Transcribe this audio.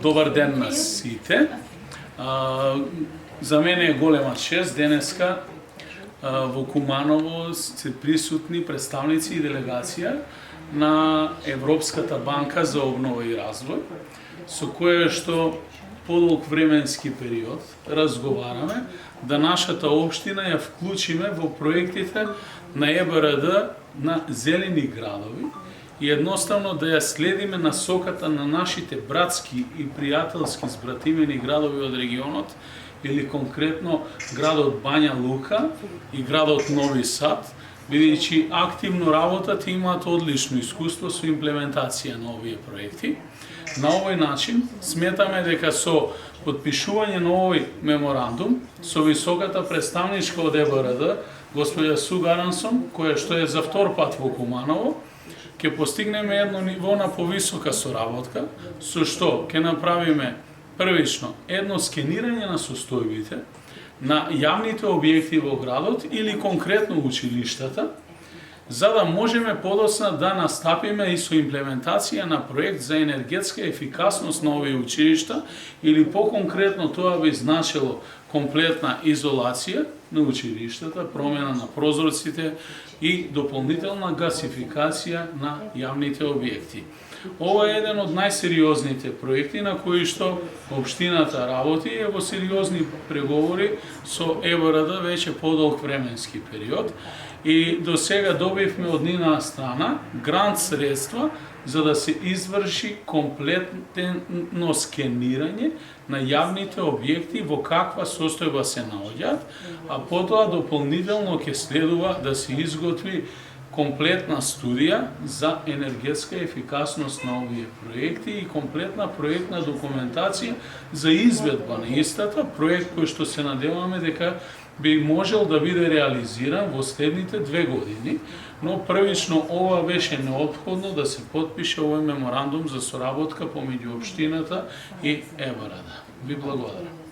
Добар ден на сите. За мене е голема чест денеска во Куманово се присутни представници и делегација на Европската банка за обнова и развој, со која што подолг временски период разговараме да нашата општина ја вклучиме во проектите на ЕБРД на зелени градови и едноставно да ја следиме насоката на нашите братски и пријателски збратимени градови од регионот, или конкретно градот Бања Лука и градот Нови Сад, бидејќи активно работат и имаат одлично искуство со имплементација на овие проекти. На овој начин сметаме дека со потпишување на овој меморандум со високата представничка од ЕБРД, господја Су Гарансон, која што е за втор пат во Куманово, ќе постигнеме едно ниво на повисока соработка, со што ќе направиме првично едно скенирање на состојбите на јавните објекти во градот или конкретно училиштата, за да можеме подоцна да настапиме и со имплементација на проект за енергетска ефикасност на овие училишта, или по-конкретно тоа би значило комплетна изолација на училиштата, промена на прозорците и дополнителна гасификација на јавните објекти. Ова е еден од најсериозните проекти на кои што општината работи и е во сериозни преговори со ЕБРД веќе подолг временски период. И до сега добивме од нивна страна грант средства за да се изврши комплетно скенирање на јавните објекти во каква состојба се наоѓаат, а потоа дополнително ќе следува да се изготви комплетна студија за енергетска ефикасност на овие проекти и комплетна проектна документација за изведба на истата, проект кој што се надеваме дека би можел да биде реализиран во следните 2 години, но првично ова беше неопходно да се потпише овој меморандум за соработка помеѓу општината и ЕБРД. Ви благодарам.